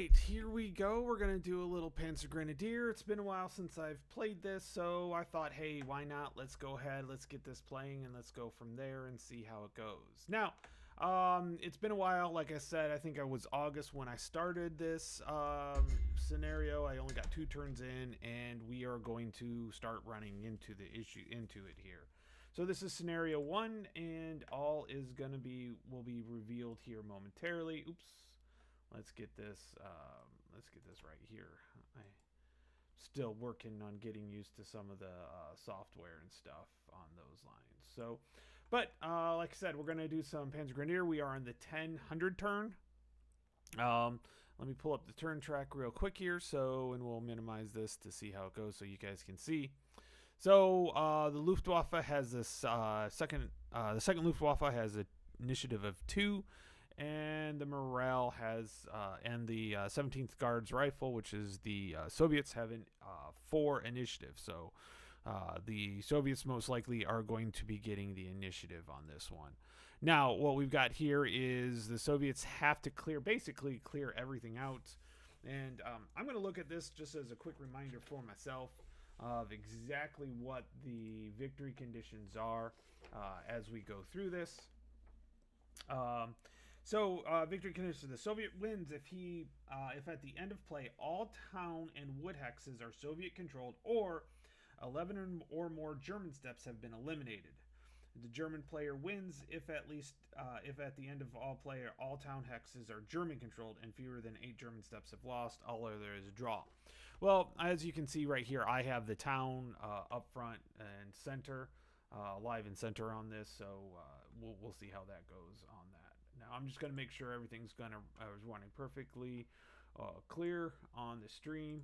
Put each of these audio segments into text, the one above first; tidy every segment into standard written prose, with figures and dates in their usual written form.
right, here we go. We're going to do a little Panzer Grenadier. It's been a while since I've played this, so I thought, hey, why not? Let's go ahead, let's get this playing, and let's go from there and see how it goes. Now, it's been a while. Like I said, I think it was August when I started this scenario. I only got 2 turns in, and we are going to start running into it here. So this is scenario 1, and all is going to will be revealed here momentarily. Oops. Let's get this right here. I'm still working on getting used to some of the software and stuff on those lines. So, but like I said, we're going to do some Panzer Grenadier. We are on the 1000 turn. Let me pull up the turn track real quick here. So, and we'll minimize this to see how it goes so you guys can see. So the Luftwaffe has this the second Luftwaffe has an initiative of 2. And the morale has, and the 17th Guards Rifle, which is the Soviets, have 4 initiative. So the Soviets most likely are going to be getting the initiative on this one. Now, what we've got here is the Soviets have to basically clear everything out. And I'm going to look at this just as a quick reminder for myself of exactly what the victory conditions are as we go through this. So victory conditions: the Soviet wins if at the end of play all town and wood hexes are Soviet controlled, or 11 or more German steps have been eliminated. The German player wins if at the end of all play all town hexes are German controlled and fewer than 8 German steps have lost. All other is a draw. Well, as you can see right here, I have the town up front and center, live and center on this, so we'll see how that goes on that. Now, I'm just going to make sure everything's running perfectly clear on the stream,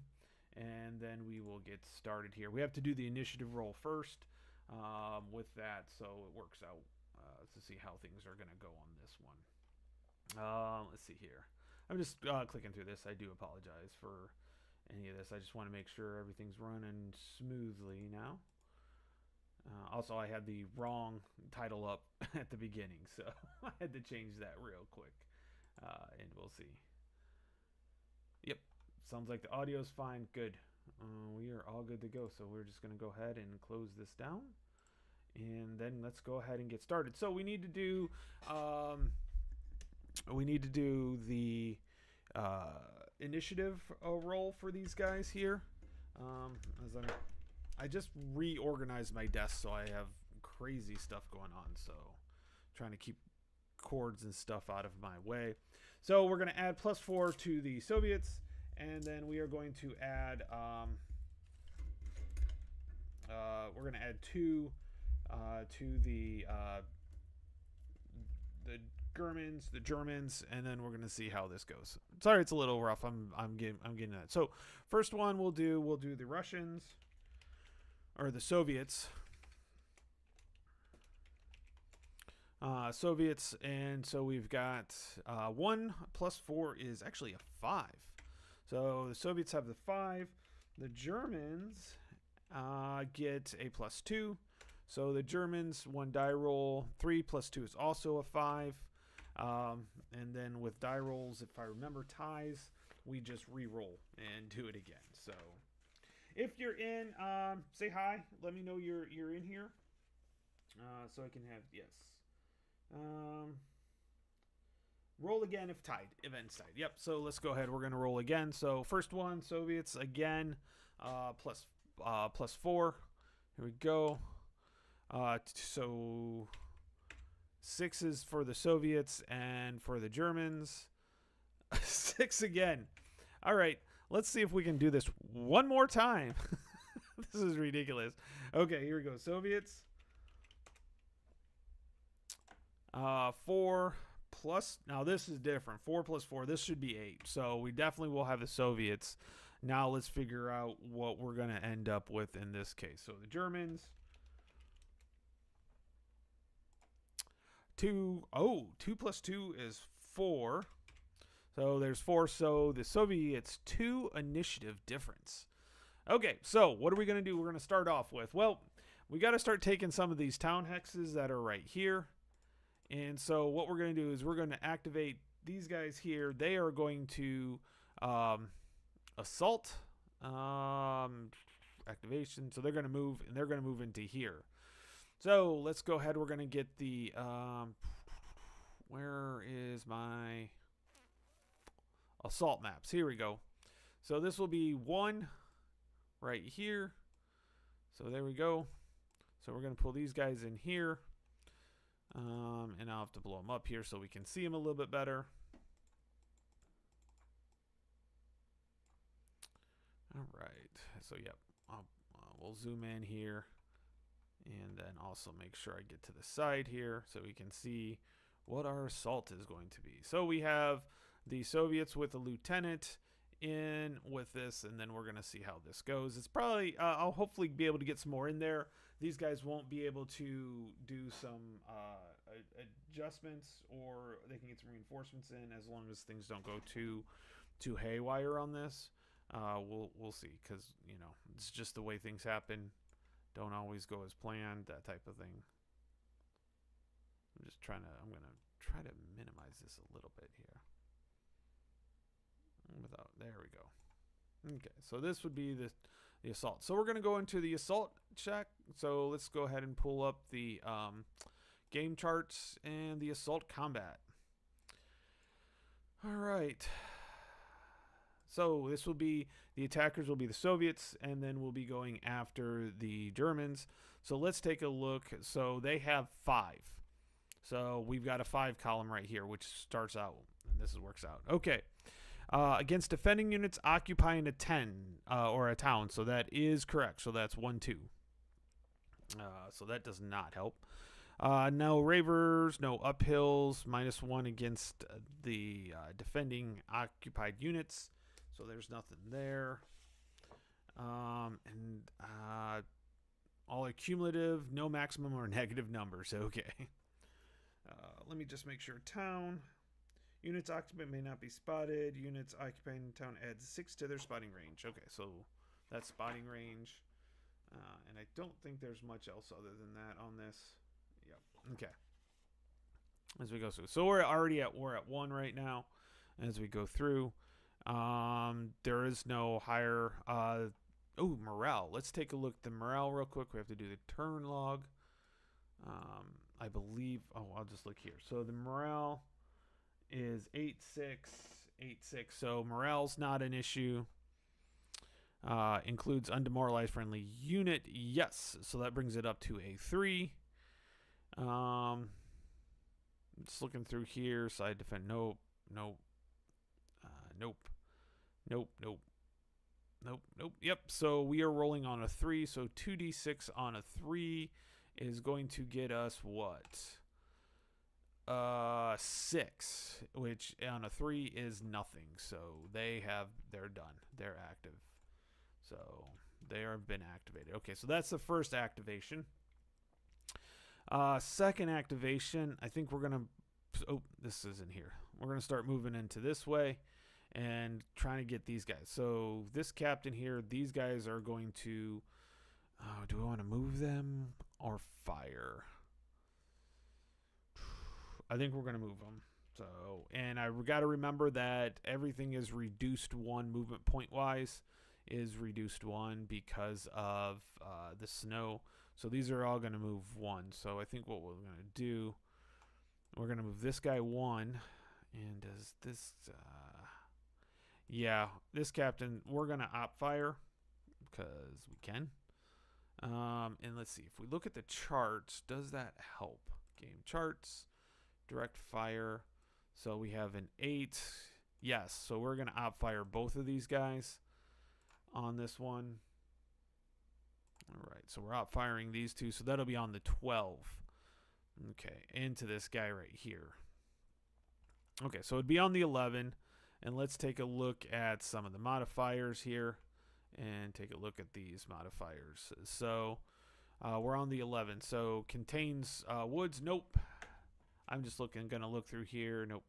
and then we will get started here. We have to do the initiative roll first with that, so it works out to see how things are going to go on this one. Let's see here. I'm just clicking through this. I do apologize for any of this. I just want to make sure everything's running smoothly now. Also, I had the wrong title up at the beginning, so I had to change that real quick, and we'll see. Yep, sounds like the audio's fine. Good. We are all good to go, so we're just going to go ahead and close this down, and then let's go ahead and get started. So we need to do the initiative roll for these guys here. I just reorganized my desk, so I have crazy stuff going on. So trying to keep cords and stuff out of my way. So we're going to add +4 to the Soviets, and then we are going to add 2 to the Germans, and then we're going to see how this goes. Sorry, it's a little rough. I'm getting that. So first one we'll do the Russians. Or the Soviets. And so we've got 1 + 4 is actually a 5. So the Soviets have the 5. The Germans get a +2. So the Germans, 1 die roll. 3 + 2 is also a 5. And then with die rolls, if I remember ties, we just re-roll and do it again. So if you're in, say hi. Let me know you're in here, so I can have yes. Roll again if tied. Events tied. Yep. So let's go ahead. We're gonna roll again. So first one, Soviets again, +4. Here we go. So 6 is for the Soviets, and for the Germans, 6 again. All right. Let's see if we can do this one more time. This is ridiculous. Okay, here we go. Soviets. 4 plus. Now this is different. 4 + 4. This should be 8. So we definitely will have the Soviets. Now let's figure out what we're going to end up with in this case. So the Germans. 2 + 2 is 4. So there's 4. So the Soviets 2 initiative difference. Okay, so what are we going to do? We're going to start off with, well, we got to start taking some of these town hexes that are right here. And so what we're going to do is we're going to activate these guys here. They are going to Assault. Activation. So they're going to move, and they're going to move into here. So let's go ahead. We're going to get the... where is my assault maps? Here we go. So this will be 1 right here. So there we go. So we're going to pull these guys in here. And I'll have to blow them up here so we can see them a little bit better. All right. So, yep. We'll zoom in here. And then also make sure I get to the side here so we can see what our assault is going to be. So we have the Soviets with a lieutenant in with this, and then we're going to see how this goes. It's probably, I'll hopefully be able to get some more in there. These guys won't be able to do some adjustments, or they can get some reinforcements in as long as things don't go too haywire on this. We'll see, because, you know, it's just the way things happen. Don't always go as planned, that type of thing. I'm going to try to minimize this a little bit here. There we go. Okay, so this would be the assault. So we're going to go into the assault check. So let's go ahead and pull up the game charts and the assault combat. All right. So this will be, the attackers will be the Soviets, and then we'll be going after the Germans. So let's take a look. So they have 5. So we've got a 5 column right here, which starts out, and this works out. Okay. Against defending units occupying a 10 or a town. So that is correct. So that's 1-2. So that does not help. No ravers, no uphills, -1 against the defending occupied units. So there's nothing there. And all are cumulative, no maximum or negative numbers. Okay. Let me just make sure. Town. Units occupied may not be spotted. Units occupying town adds 6 to their spotting range. Okay, so that's spotting range. And I don't think there's much else other than that on this. Yep. Okay. As we go through. So we're at 1 right now as we go through. There is no higher morale. Let's take a look at the morale real quick. We have to do the turn log. I believe I'll just look here. So the morale is 8686. So morale's not an issue. Includes undemoralized friendly unit. Yes. So that brings it up to a 3. Just looking through here. Side defend. Nope. Yep. So we are rolling on a 3. So 2d6 on a 3 is going to get us what? 6, which on a 3 is nothing. So they're done. They're active. So they have been activated. Okay, so that's the first activation. Second activation, I think we're gonna. Oh, this isn't here. We're gonna start moving into this way and trying to get these guys. So this captain here, these guys are going to. Do I want to move them or fire? I think we're going to move them. So, and I got to remember that everything is reduced 1 movement point wise, is reduced 1 because of the snow. So these are all going to move 1. So I think what we're going to do, we're going to move this guy 1. And does this, yeah, this captain, we're going to op fire because we can. And let's see, if we look at the charts, does that help? Game charts. Direct fire. So we have an 8. Yes. So we're going to op fire both of these guys on this one. All right. So we're op firing these 2. So that'll be on the 12. Okay. Into this guy right here. Okay. So it'd be on the 11. And let's take a look at some of the modifiers here and take a look at these modifiers. So we're on the 11. So contains woods. Nope. I'm just gonna look through here. Nope.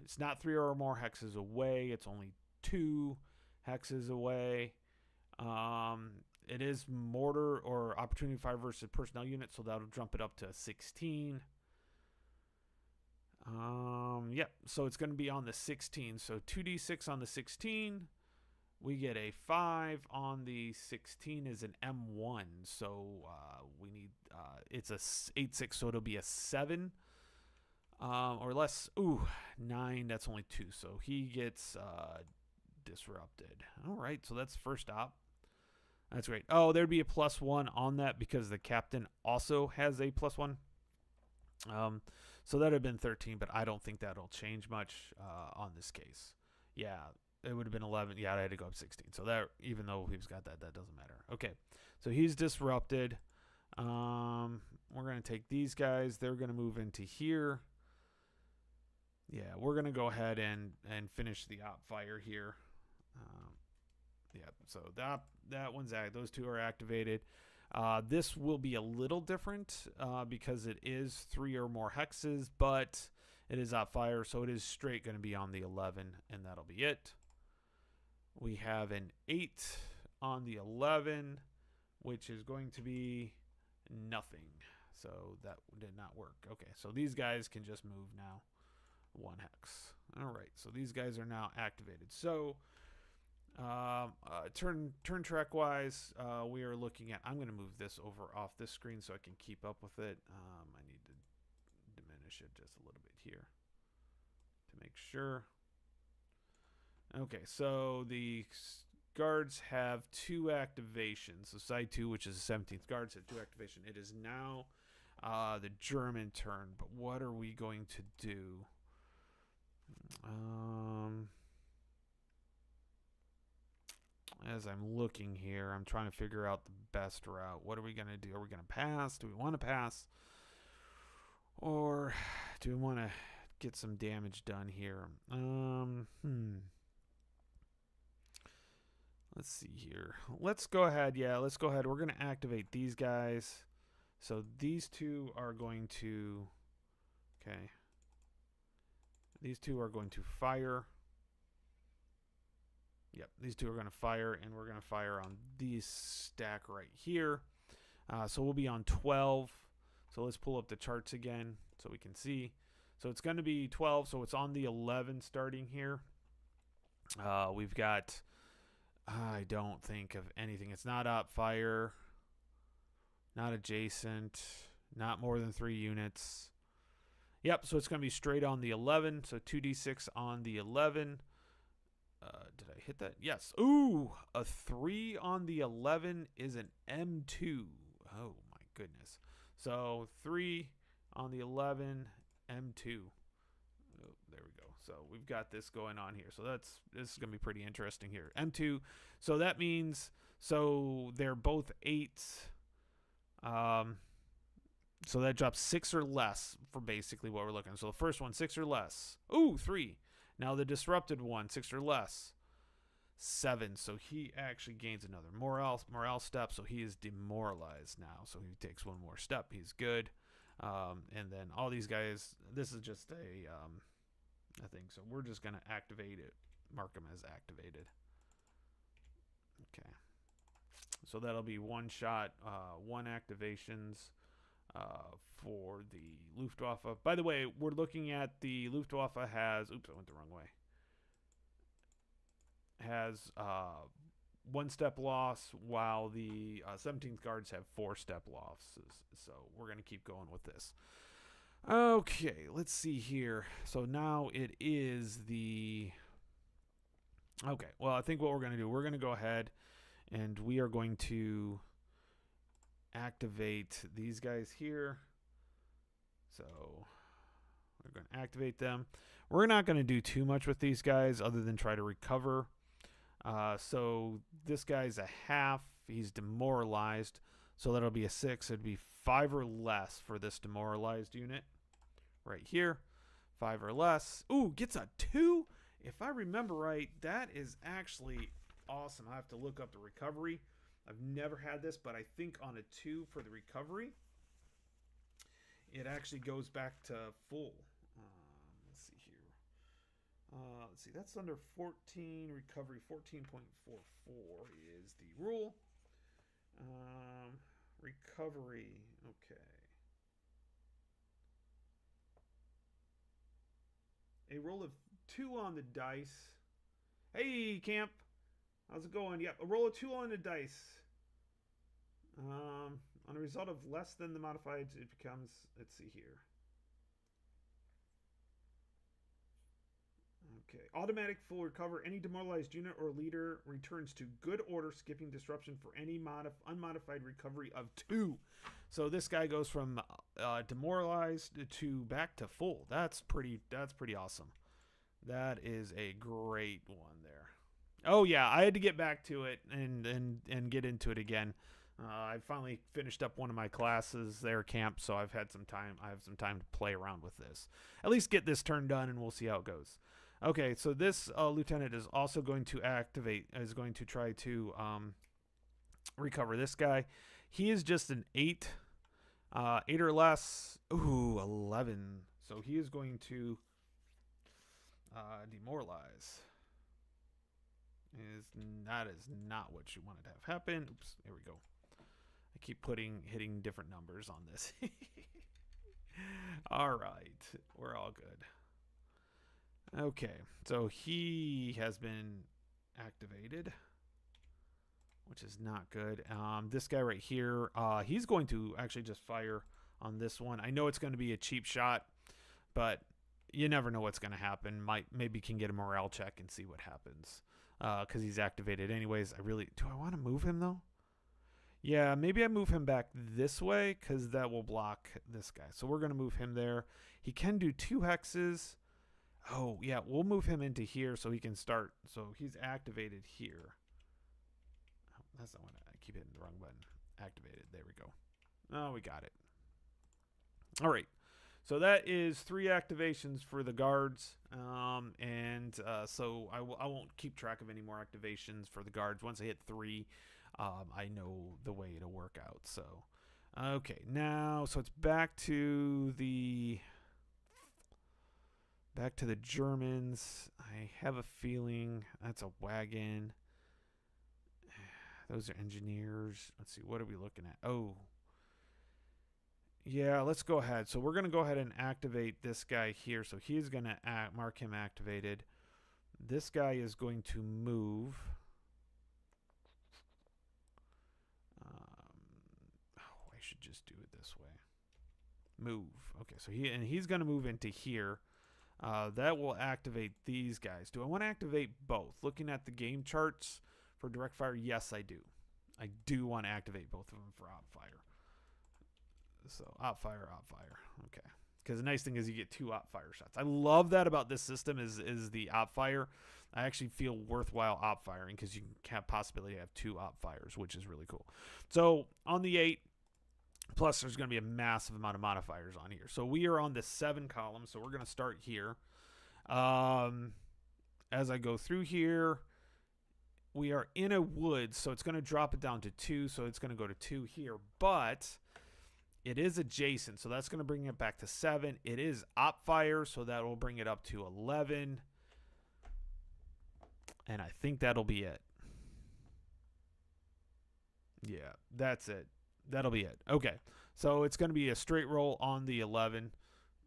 It's not 3 or more hexes away. It's only 2 hexes away. It is mortar or opportunity fire versus personnel unit, so that'll jump it up to 16. Yep. So it's going to be on the 16. So 2d6 on the 16. We get a 5 on the 16 is an M1. So we need, it's a 8-6, so it'll be a 7 or less. Ooh, 9, that's only 2. So he gets disrupted. All right, so that's first op. That's great. Oh, there'd be a +1 on that because the captain also has a +1. So that would have been 13, but I don't think that'll change much on this case. Yeah, it would have been 11. Yeah, I had to go up 16. So that, even though he's got that, that doesn't matter. Okay, so he's disrupted. We're going to take these guys. They're going to move into here. Yeah, we're going to go ahead and finish the op fire here. Yeah, so that one's those two are activated. This will be a little different because it is 3 or more hexes, but it is op fire, so it is straight going to be on the 11, and that'll be it. We have an 8 on the 11, which is going to be nothing. So that did not work. Okay, so these guys can just move now. 1 hex. All right, so these guys are now activated. So turn track wise, we are looking at, I'm going to move this over off this screen so I can keep up with it. I need to diminish it just a little bit here to make sure. Okay, so the guards have 2 activations. So side 2, which is the 17th guards, had 2 activation. It is now the German turn, but what are we going to do? As I'm looking here, I'm trying to figure out the best route. What are we going to do? Are we going to pass? Do we want to pass? Or do we want to get some damage done here? Let's see here. Let's go ahead. Yeah, let's go ahead. We're going to activate these guys. So these 2 are going to... Okay. These 2 are going to fire. Yep, these 2 are going to fire, and we're going to fire on these stack right here. So we'll be on 12. So let's pull up the charts again so we can see. So it's going to be 12, so it's on the 11 starting here. We've got, I don't think of anything. It's not op fire, not adjacent, not more than 3 units. Yep, so it's going to be straight on the 11. So 2d6 on the 11. Did I hit that? Yes. Ooh, a 3 on the 11 is an M2. Oh, my goodness. So 3 on the 11, M2. Oh, there we go. So we've got this going on here. So this is going to be pretty interesting here. M2. So that means, so they're both 8s. So that drops 6 or less for basically what we're looking at. So the first one, 6 or less. Ooh, 3. Now the disrupted one, 6 or less. 7. So he actually gains another morale step. So he is demoralized now. So he takes 1 more step. He's good. And then all these guys, this is just a thing. So we're just going to activate it. Mark them as activated. Okay. So that'll be 1 shot, 1 activations. For the Luftwaffe. By the way, we're looking at the Luftwaffe has, oops, I went the wrong way. Has 1 step loss, while the 17th guards have 4 step losses. So we're going to keep going with this. Okay, let's see here. So now it is the... Okay, well, I think what we're going to do, we're going to go ahead and we are going to activate these guys here. So we're going to activate them. We're not going to do too much with these guys other than try to recover. So this guy's a half. He's demoralized. So that'll be a 6. It'd be 5 or less for this demoralized unit right here. 5 or less. Ooh, gets a 2. If I remember right, that is actually awesome. I have to look up the recovery. I've never had this, but I think on a 2 for the recovery, it actually goes back to full. Let's see here. Let's see, that's under 14 recovery. 14.44 is the rule. Recovery, okay. a roll of 2 on the dice. Hey, Camp. How's it going? Yep, a roll of 2 on the dice. On a result of less than the modified, it becomes, let's see here. Okay. Automatic full recover. Any demoralized unit or leader returns to good order, skipping disruption for any unmodified recovery of 2. So this guy goes from demoralized to back to full. That's pretty awesome. That is a great one there. Oh yeah, I had to get back to it and get into it again. I finally finished up one of my classes there, Camp, so I've had some time. I have some time to play around with this. At least get this turn done, and we'll see how it goes. Okay, so this lieutenant is also going to is going to try to recover this guy. He is just an 8. 8 or less. Ooh, 11. So he is going to demoralize. That is not what you wanted to have happen. Oops, there we go. I keep hitting different numbers on this. All right, we're all good. Okay, so he has been activated, which is not good. This guy right here, he's going to actually just fire on this one. I know it's going to be a cheap shot, but you never know what's going to happen. Maybe can get a morale check and see what happens. Because he's activated anyways. Do I want to move him though? Yeah, maybe I move him back this way because that will block this guy. So we're going to move him there. He can do 2 hexes. Oh, yeah, we'll move him into here so he can start. So he's activated here. Oh, that's not what I keep hitting the wrong button. Activated. There we go. Oh, we got it. All right. So that is 3 activations for the guards, so I won't keep track of any more activations for the guards. Once I hit 3, I know the way it'll work out. So, okay, now so it's back to the Germans. I have a feeling that's a wagon. Those are engineers. Let's see, what are we looking at? Oh. Yeah, let's go ahead. So we're going to go ahead and activate this guy here. So he's going to mark him activated. This guy is going to move. I should just do it this way. Move. Okay, so he's going to move into here. That will activate these guys. Do I want to activate both? Looking at the game charts for direct fire, yes, I do. I do want to activate both of them for op fire. So op fire. Okay. Because the nice thing is you get 2 op fire shots. I love that about this system is the op fire. I actually feel worthwhile op firing because you can have possibility to have 2 op fires, which is really cool. So on the 8, plus there's going to be a massive amount of modifiers on here. So we are on the 7 column. So we're going to start here. As I go through here, we are in a wood. So it's going to drop it down to 2. So it's going to go to 2 here. But it is adjacent, so that's going to bring it back to 7. It is op fire, so that will bring it up to 11. And I think that'll be it. Yeah, that's it. That'll be it. Okay, so it's going to be a straight roll on the 11.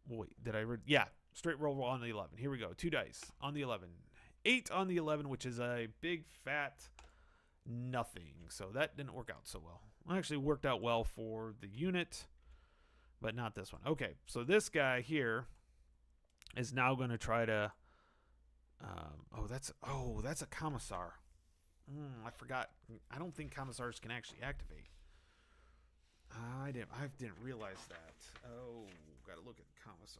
Wait, did I read? Yeah, straight roll on the 11. Here we go. 2 dice on the 11. 8 on the 11, which is a big fat nothing. So that didn't work out so well. Actually worked out well for the unit, but not this one. Okay, so this guy here is now going to try to that's a commissar. I forgot. I don't think commissars can actually activate. I didn't realize that. Oh, got to look at commissars.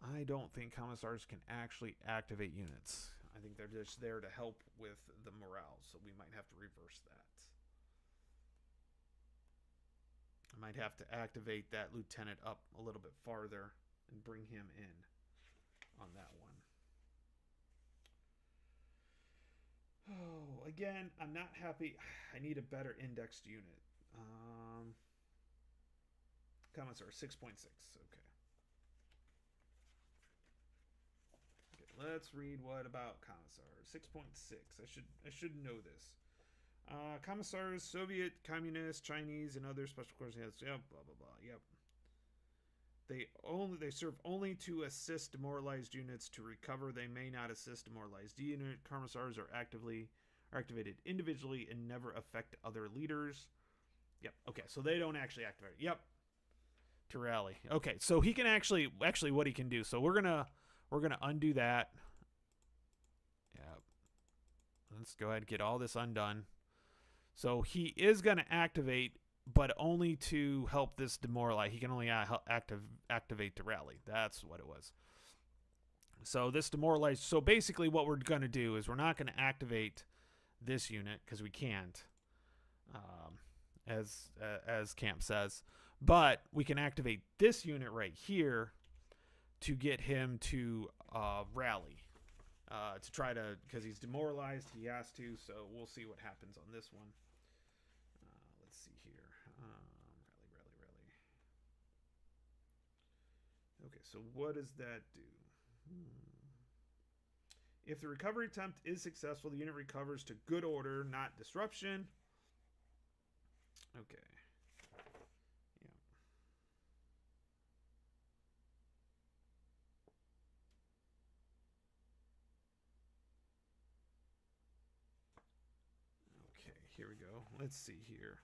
I don't think commissars can actually activate units. I think they're just there to help with the morale, so we might have to reverse that. I might have to activate that lieutenant up a little bit farther and bring him in on that one. Oh, again, I'm not happy. I need a better indexed unit. Commissar 6.6. Okay. Let's read what about Commissars. 6.6. I should know this. Commissars, Soviet, Communist, Chinese, and other special courses. Yep, blah, blah, blah. Yep. They serve only to assist demoralized units to recover. They may not assist demoralized unit. Commissars are activated individually and never affect other leaders. Yep. Okay, so they don't actually activate. Yep. To rally. Okay, so he can actually what he can do. So we're gonna undo that. Yep. Let's go ahead and get all this undone. So he is gonna activate, but only to help this demoralize. He can only activate to rally. That's what it was. So this demoralized. So basically, what we're gonna do is we're not gonna activate this unit because we can't, as Camp says. But we can activate this unit right here to get him to rally. To try to, because he's demoralized, he has to. So we'll see what happens on this one. Let's see here. Rally. Okay, so what does that do? If the recovery attempt is successful, the unit recovers to good order, not disruption. Okay. Yeah. Okay, here we go. Let's see here.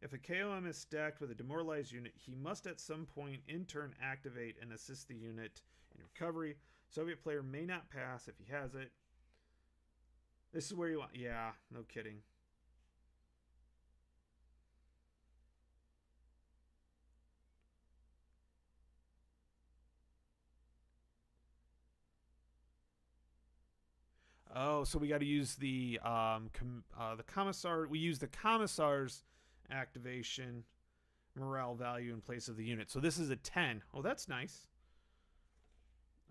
If a KOM is stacked with a demoralized unit, he must at some point in turn activate and assist the unit in recovery. Soviet player may not pass if he has it. This is where you want... Yeah, no kidding. Oh, so we got to use the commissar. We use the commissar's activation morale value in place of the unit. So this is a 10. Oh, that's nice.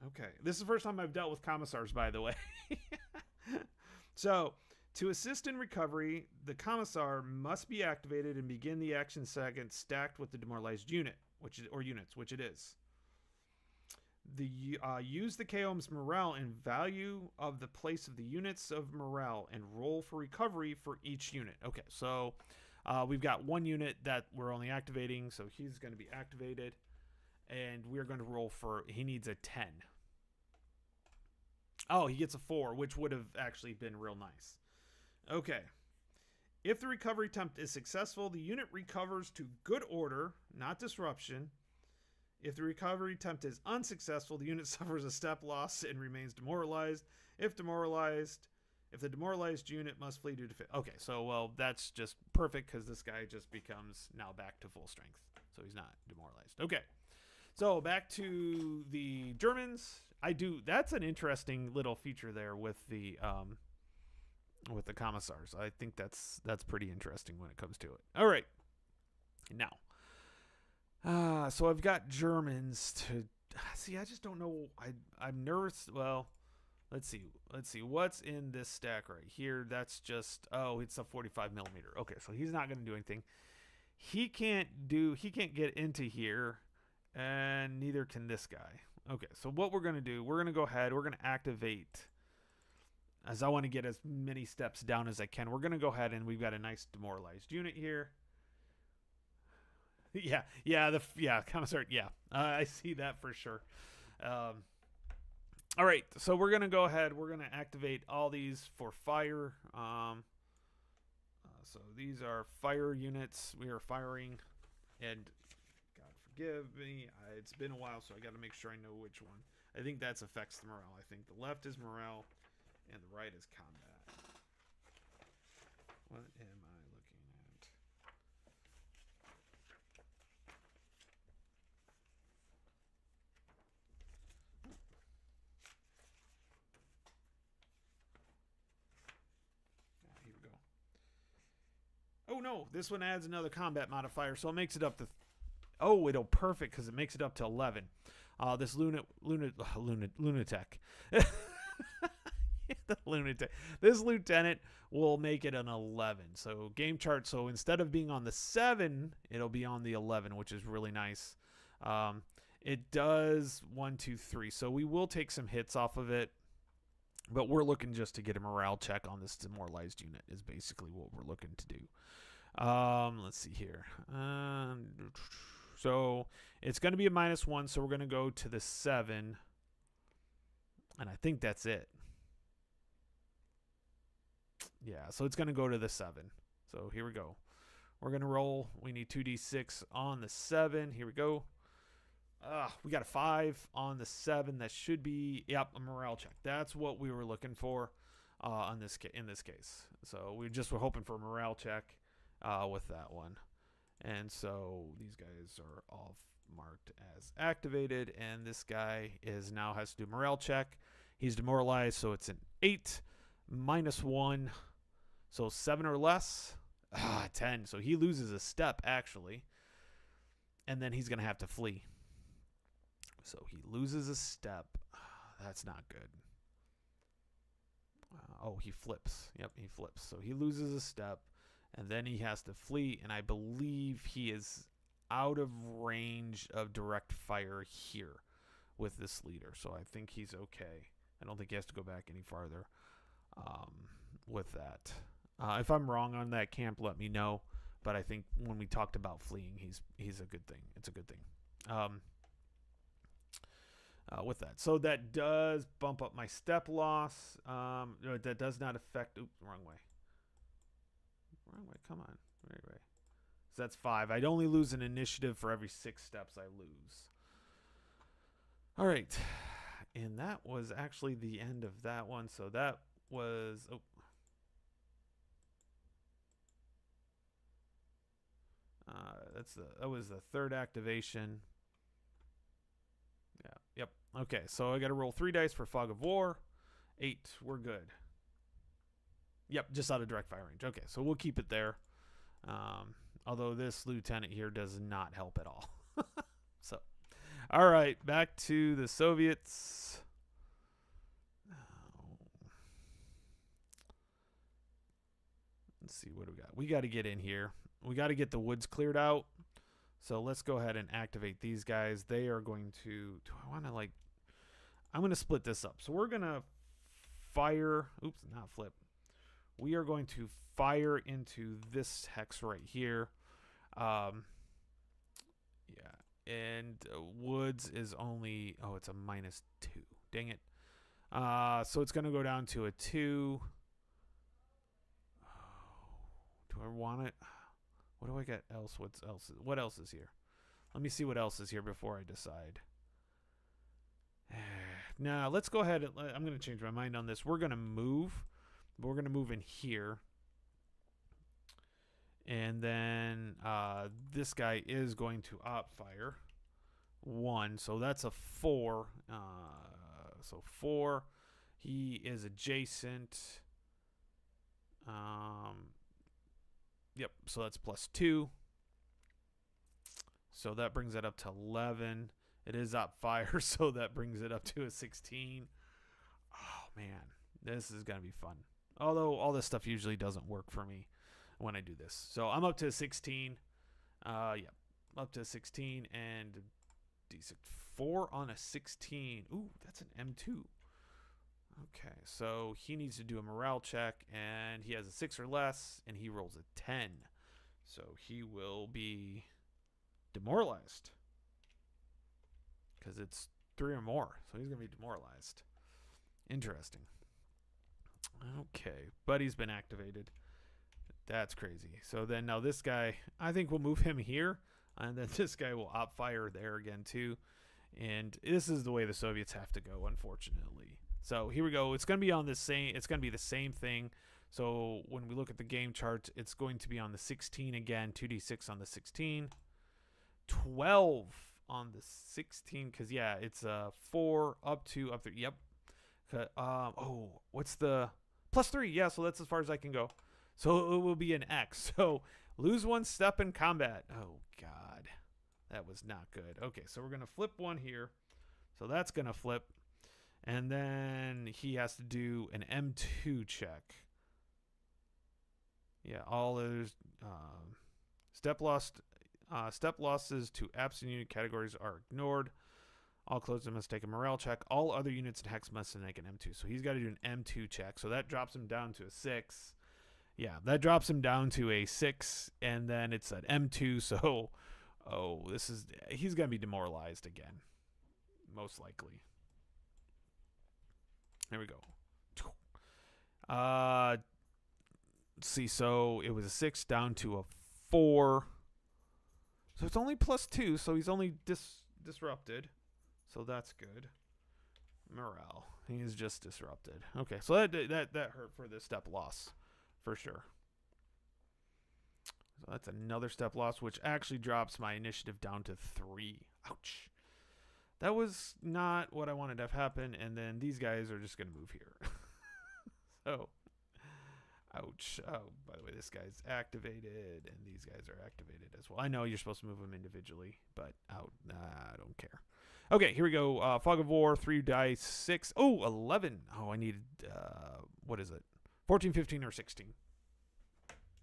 Okay, this is the first time I've dealt with commissars, by the way. So, to assist in recovery, the commissar must be activated and begin the action second stacked with the demoralized unit, units, which it is. Use the KOM's morale and value of the place of the units of morale and roll for recovery for each unit. Okay, so we've got one unit that we're only activating, so he's going to be activated, and we're going to roll for... He needs a 10. Oh, he gets a 4, which would have actually been real nice. Okay. If the recovery attempt is successful, the unit recovers to good order, not disruption. If the recovery attempt is unsuccessful, the unit suffers a step loss and remains demoralized. If the demoralized unit must flee due to... Okay, so, well, that's just perfect because this guy just becomes now back to full strength. So he's not demoralized. Okay, so back to the Germans. That's an interesting little feature there with the commissars. I think that's pretty interesting when it comes to it. All right, now... so I've got Germans to see. I just don't know. I'm nervous. Well, let's see. What's in this stack right here? That's just... Oh, it's a 45 millimeter. Okay, so he's not going to do anything. He can't get into here, and neither can this guy. Okay, so what we're going to do, we're going to go ahead. We're going to activate, as I want to get as many steps down as I can. We're going to go ahead, and we've got a nice demoralized unit here. Commissar. Yeah, I see that for sure. All right, so we're gonna go ahead. We're gonna activate all these for fire. So these are fire units. We are firing, and God forgive me, it's been a while, so I got to make sure I know which one. I think that affects the morale. I think the left is morale, and the right is combat. What am I looking at? Here we go. Oh no, this one adds another combat modifier, so it makes it up to... Oh, it'll perfect because it makes it up to 11. This lunatic. The lunatic. This lieutenant will make it an 11. So game chart. So instead of being on the 7, it'll be on the 11, which is really nice. It does 1, 2, 3. So we will take some hits off of it, but we're looking just to get a morale check on this demoralized unit is basically what we're looking to do. Let's see here. So it's going to be a -1, so we're going to go to the 7. And I think that's it. Yeah, so it's going to go to the 7. So here we go. We're going to roll. We need 2d6 on the 7. Here we go. We got a 5 on the 7. That should be, yep, a morale check. That's what we were looking for in this case. So we just were hoping for a morale check with that one. And so these guys are all marked as activated, and this guy now has to do morale check. He's demoralized, so it's an 8 -1, so 7 or less. 10. So he loses a step actually, and then he's gonna have to flee. So he loses a step. That's not good. He flips. Yep, he flips. So he loses a step, and then he has to flee, and I believe he is out of range of direct fire here with this leader. So I think he's okay. I don't think he has to go back any farther with that. If I'm wrong on that, camp, let me know. But I think when we talked about fleeing, he's a good thing. It's a good thing. With that, so that does bump up my step loss. That does not affect. Oops, wrong way. Come on, right way. So that's 5. I'd only lose an initiative for every 6 steps I lose. All right, and that was actually the end of that one. So that was that was the 3rd activation. Yeah. Yep. Okay. So I got to roll 3 dice for Fog of War. 8. We're good. Yep. Just out of direct fire range. Okay. So we'll keep it there. Although this lieutenant here does not help at all. So, all right. Back to the Soviets. Let's see. What do we got? We got to get in here. We got to get the woods cleared out. So let's go ahead and activate these guys. They are going to... Do I want to, like... I'm going to split this up. So we're going to fire... Oops, not flip. We are going to fire into this hex right here. Yeah. And woods is only... Oh, it's a -2. Dang it. So it's going to go down to a 2. Do I want it? What do I get else? What else is here? Let me see what else is here before I decide. Now, let's go ahead. I'm going to change my mind on this. We're going to move. We're going to move in here. And then this guy is going to op fire 1. So that's a 4. So 4. He is adjacent. Yep, so that's +2. So that brings it up to 11. It is op fire, so that brings it up to a 16. Oh, man. This is going to be fun. Although all this stuff usually doesn't work for me when I do this. So I'm up to 16. Yep, up to 16 and D6. 4 on a 16. Ooh, that's an M2. Okay, so he needs to do a morale check, and he has a 6 or less, and he rolls a 10. So he will be demoralized because it's 3 or more. So he's going to be demoralized. Interesting. Okay, Buddy's been activated. That's crazy. So then now this guy, I think we'll move him here, and then this guy will op fire there again too. And this is the way the Soviets have to go, unfortunately. So here we go. It's going to be on the same. It's going to be the same thing. So when we look at the game charts, it's going to be on the 16 again. 2d6 on the 16. 12 on the 16. Because yeah, it's 4 up 3. Yep. What's the +3? Yeah, so that's as far as I can go. So it will be an X. So lose 1 step in combat. Oh God, that was not good. Okay, so we're gonna flip 1 here. So that's gonna flip. And then he has to do an M2 check. Yeah, all those step losses to absent unit categories are ignored. All closed must take a morale check. All other units in hex must make an M2. So he's got to do an M2 check. So that drops him down to a 6. Yeah, that drops him down to a 6, and then it's an M2. So Oh, he's going to be demoralized again. Most likely. There we go. Let's see. So it was a 6 down to a 4. So it's only +2. So he's only disrupted. So that's good. Morale. He is just disrupted. Okay. So that hurt for the step loss. For sure. So that's another step loss, which actually drops my initiative down to 3. Ouch. That was not what I wanted to have happen. And then these guys are just going to move here. So, ouch. Oh, by the way, this guy's activated, and these guys are activated as well. I know you're supposed to move them individually, but I don't care. Okay, here we go. Fog of War, 3 dice, 6. Oh, 11. Oh, I needed, what is it? 14, 15, or 16.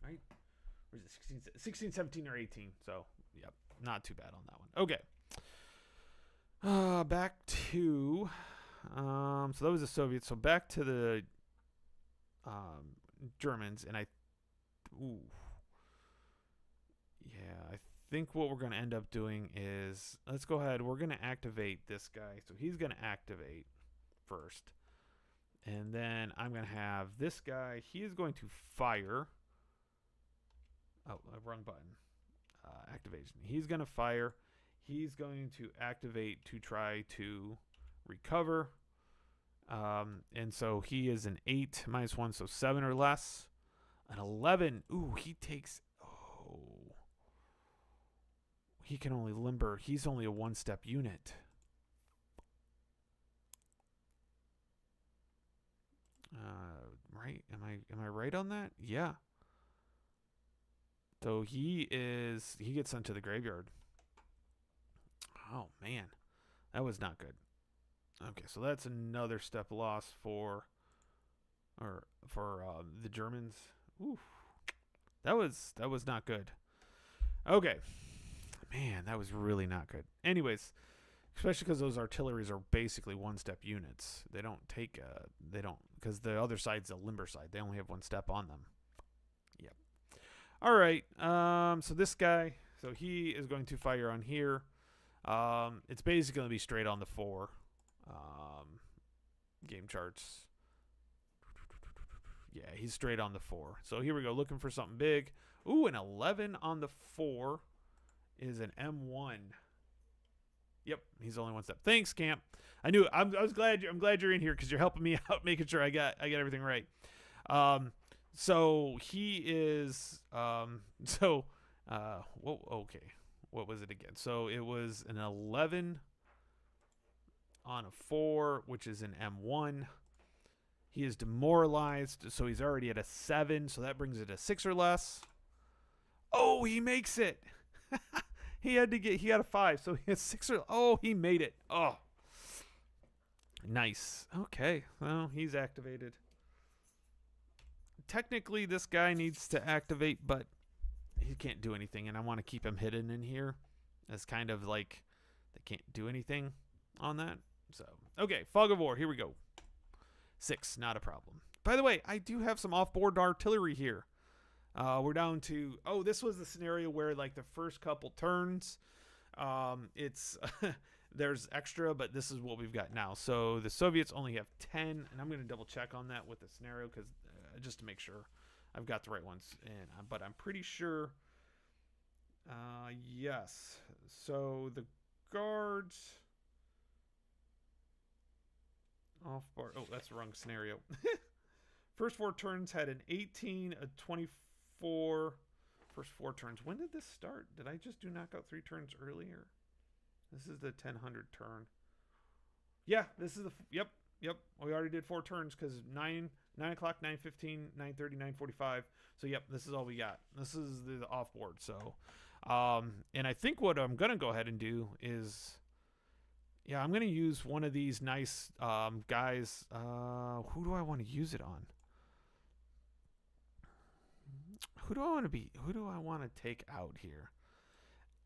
Right? Or is it 16, 17, or 18? So, yep, not too bad on that one. Okay. Back to, so that was the Soviets. So back to the Germans, and I think what we're going to end up doing is, let's go ahead. We're going to activate this guy. So he's going to activate first, and then I'm going to have this guy. He is going to fire. Oh, wrong button. Activation. He's going to fire. He's going to activate to try to recover. And so he is an 8 -1, so 7 or less. An 11. Ooh, he takes. Oh. He can only limber. He's only a 1-step unit. Right? Am I right on that? Yeah. So he gets sent to the graveyard. Oh man, that was not good. Okay, so that's another step loss for the Germans. Oof, that was not good. Okay, man, that was really not good. Anyways, especially because those artilleries are basically 1-step units. They don't take because the other side's a limber side. They only have 1 step on them. Yep. All right. So this guy, so he is going to fire on here. It's basically going to be straight on the 4 game charts. Yeah, he's straight on the 4. So here we go, looking for something big. Ooh, an 11 on the 4 is an M1. Yep, he's only 1 step. Thanks, Camp. I knew. I'm glad you're in here because you're helping me out, making sure I got everything right. So he is. Whoa, okay. What was it again? So it was an 11 on a 4, which is an M1. He is demoralized, so he's already at a 7, so that brings it to 6 or less. Oh, he makes it. He got a 5, so he has 6 or, oh, he made it. Oh, nice. Okay, well, he's activated. Technically, this guy needs to activate, but he can't do anything, and I want to keep him hidden in here as kind of like they can't do anything on that. So, okay, Fog of War, here we go. 6, not a problem. By the way, I do have some off-board artillery here. We're down to, this was the scenario where like the first couple turns, it's there's extra, but this is what we've got now. So the Soviets only have 10, and I'm going to double check on that with the scenario because just to make sure I've got the right ones in, but I'm pretty sure. Yes. So the guards off board. Oh, that's the wrong scenario. First 4 turns had an 18, a 24. First 4 turns. When did this start? Did I just do knockout 3 turns earlier? This is the 1000 turn. Yeah, this is the. Yep. We already did 4 turns because 9 o'clock, 9:15, 9:30, 9:45. So yep, this is all we got. This is the off board. So, and I think what I'm gonna go ahead and do is, yeah, I'm gonna use one of these nice guys. Who do I want to use it on? Who do I want to take out here?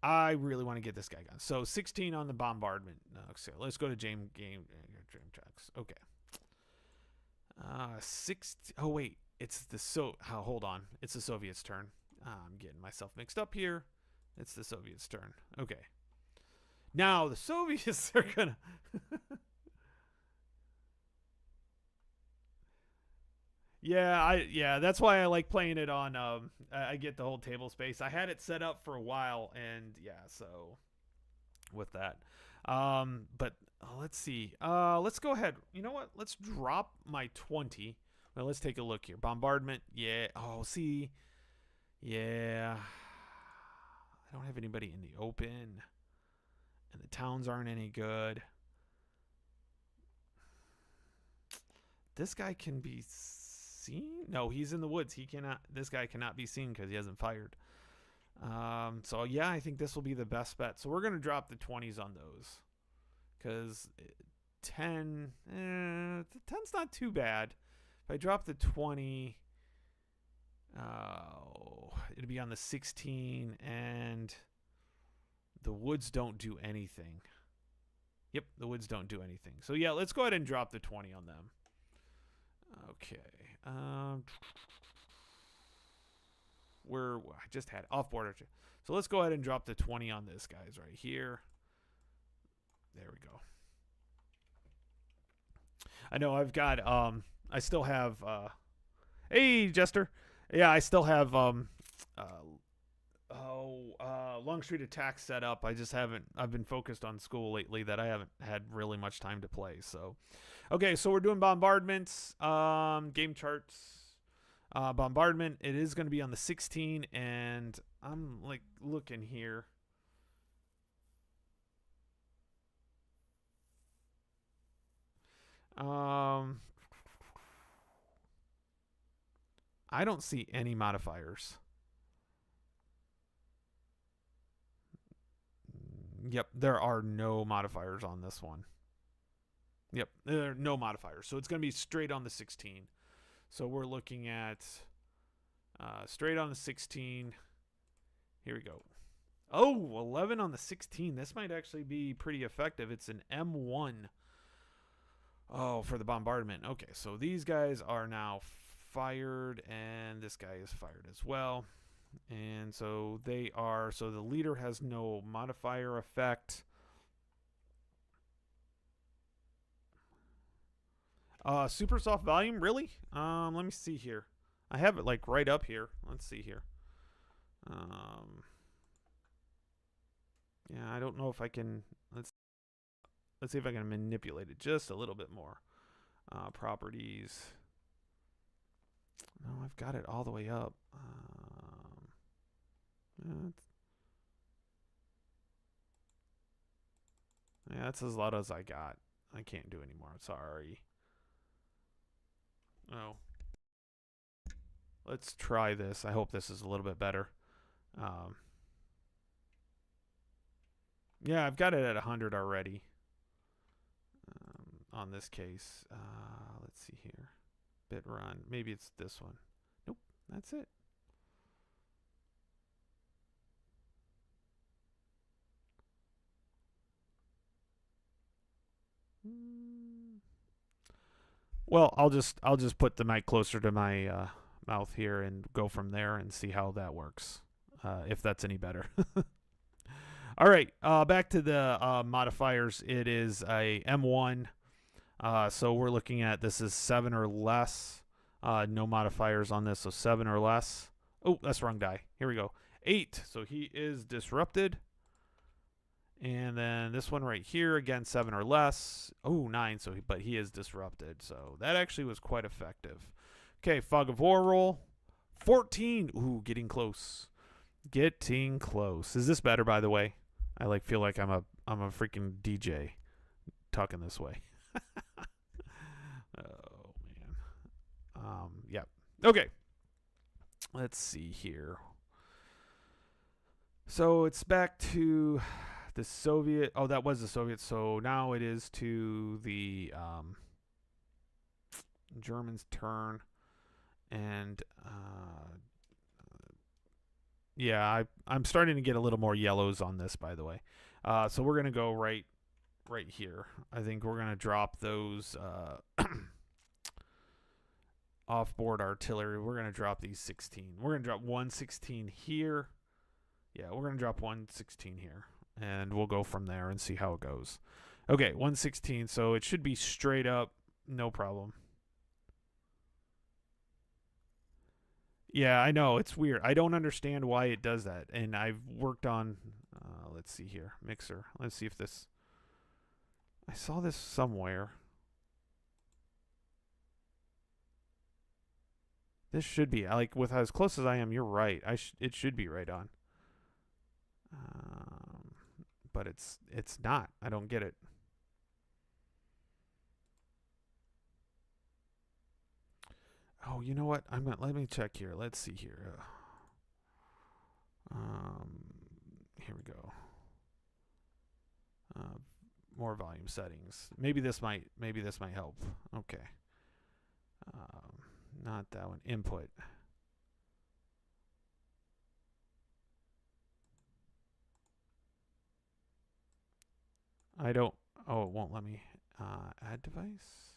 I really want to get this guy gone. So 16 on the bombardment. So let's go to game tracks. Okay. 60. Oh wait, it's the hold on. It's the Soviets' turn. I'm getting myself mixed up here. It's the Soviets' turn. Okay. Now the Soviets are gonna. Yeah, that's why I like playing it on. I get the whole table space. I had it set up for a while, and yeah, so with that. But let's see. Let's go ahead. You know what? Let's drop my 20. Well, let's take a look here. Bombardment. Yeah. Oh, see. Yeah. I don't have anybody in the open, and the towns aren't any good. This guy can be seen. No, he's in the woods. He cannot. This guy cannot be seen because he hasn't fired. So yeah, I think this will be the best bet. So we're gonna drop the 20s on those, because 10, 10's not too bad. If I drop the 20, it'd be on the 16, and the woods don't do anything. Yep, the woods don't do anything. So yeah, let's go ahead and drop the 20 on them. Okay. I just had off border. So let's go ahead and drop the 20 on this guys right here. There we go. I know I've got I still have hey Jester. Yeah, I still have Longstreet Attack set up. I just haven't. I've been focused on school lately that I haven't had really much time to play. So, okay, so we're doing bombardments. Game charts. Bombardment. It is going to be on the 16, and I'm like looking here. I don't see any modifiers. Yep, there are no modifiers on this one. Yep, there are no modifiers. So it's going to be straight on the 16. So we're looking at straight on the 16. Here we go. Oh, 11 on the 16. This might actually be pretty effective. It's an M1. Oh, for the bombardment. Okay, so these guys are now fired, and this guy is fired as well. And so they are, so the leader has no modifier effect. Super soft volume, really? Let me see here. I have it like right up here. Let's see here. Yeah, I don't know if I can. Let's see if I can manipulate it just a little bit more. Properties. No, I've got it all the way up. Yeah, that's as loud as I got. I can't do anymore. Sorry. Oh. Let's try this. I hope this is a little bit better. Yeah, I've got it at 100 already. On this case. Let's see here. Bit run. Maybe it's this one. Nope, that's it. Well, I'll just put the mic closer to my mouth here and go from there and see how that works. If that's any better. All right, back to the modifiers. It is a M1. So we're looking at, this is 7 or less. No modifiers on this, so 7 or less. Oh, that's the wrong die. Here we go. 8. So he is disrupted. And then this one right here, again, 7 or less. Oh, 9. So but he is disrupted. So that actually was quite effective. Okay, Fog of War roll. 14. Ooh, getting close. Getting close. Is this better, by the way? I feel like I'm a freaking DJ talking this way. Oh man. Yeah. Okay. Let's see here. So it's back to the Soviet. Oh, that was the Soviet. So now it is to the Germans' turn, and yeah, I'm starting to get a little more yellows on this, by the way. So we're gonna go right here. I think we're gonna drop those off-board artillery. We're gonna drop these 16. We're gonna drop 116 here, Yeah, we're going to drop 116 here. And we'll go from there and see how it goes. Okay, 116. So it should be straight up. No problem. Yeah, I know. It's weird. I don't understand why it does that. And I've worked on... let's see here. Mixer. Let's see if this... I saw this somewhere. This should be... Like, with as close as I am, you're right. It should be right on. But it's not. I don't get it. Oh, you know what? Let me check here. Let's see here. Here we go. More volume settings. Maybe this might help. Okay. Not that one. Input. I don't. Oh, it won't let me add device.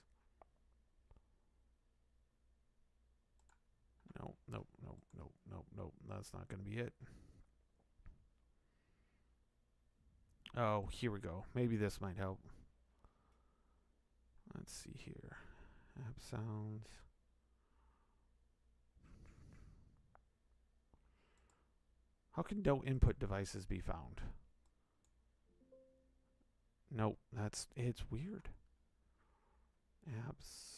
Nope. That's not going to be it. Oh, here we go. Maybe this might help. Let's see here. App sounds. How can no input devices be found? Nope, it's weird. Apps.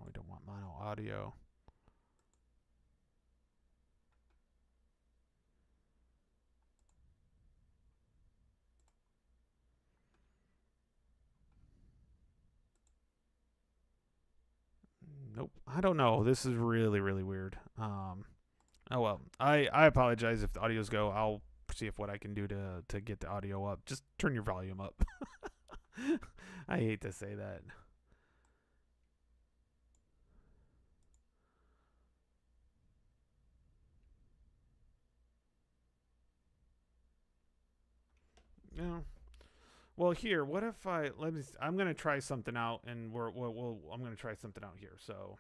We don't want mono audio. Nope. I don't know. This is really, really weird. Oh well. I apologize if the audios go. I'll see if what I can do to get the audio up. Just turn your volume up. I hate to say that. Yeah. Well, here, what if I'm gonna try something out, and I'm gonna try something out here. So,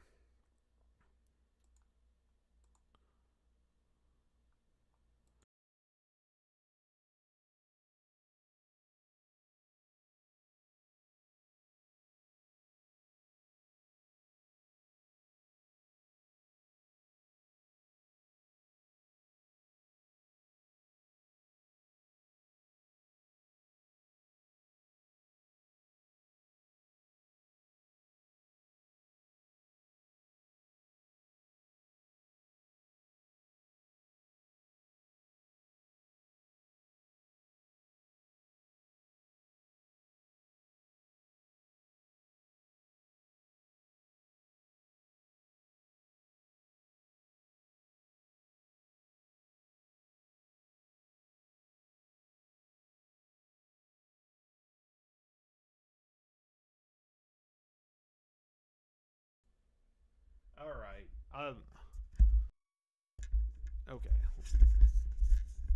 all right. Okay.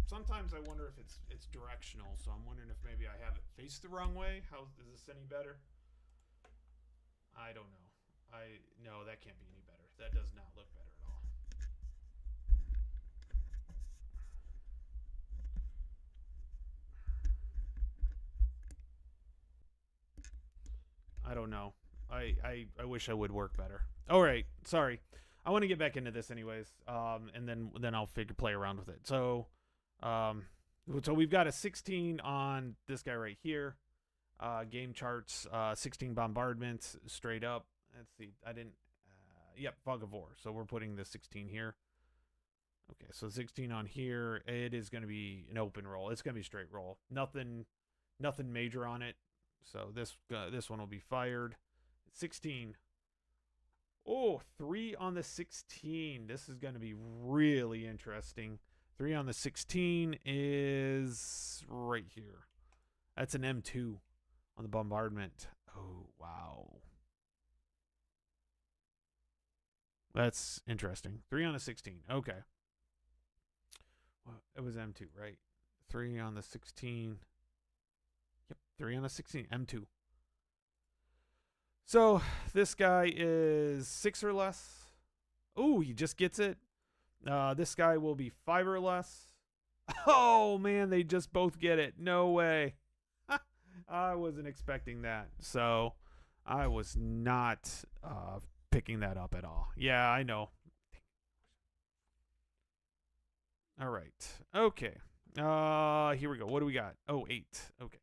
Sometimes I wonder if it's directional, so I'm wondering if maybe I have it faced the wrong way. How is this any better? I don't know. No, that can't be any better. That does not look better at all. I don't know. I wish I would work better. All right, sorry. I want to get back into this anyways. And then I'll play around with it. So we've got a 16 on this guy right here. Game charts, 16 bombardments straight up. Let's see. I didn't. Yep, Fog of War. So we're putting the 16 here. Okay, so 16 on here. It is going to be an open roll. It's going to be straight roll. Nothing major on it. So this one will be fired. 16. Oh, 3 on the 16. This is going to be really interesting. 3 on the 16 is right here. That's an M2 on the bombardment. Oh, wow. That's interesting. 3 on the 16. Okay. Well, it was M2, right? 3 on the 16. Yep, 3 on a 16. M2. So this guy is 6 or less. Oh, he just gets it. This guy will be 5 or less. Oh, man, they just both get it. No way. I wasn't expecting that. So I was not picking that up at all. Yeah, I know. All right. Okay. Here we go. What do we got? Oh, 8. Okay.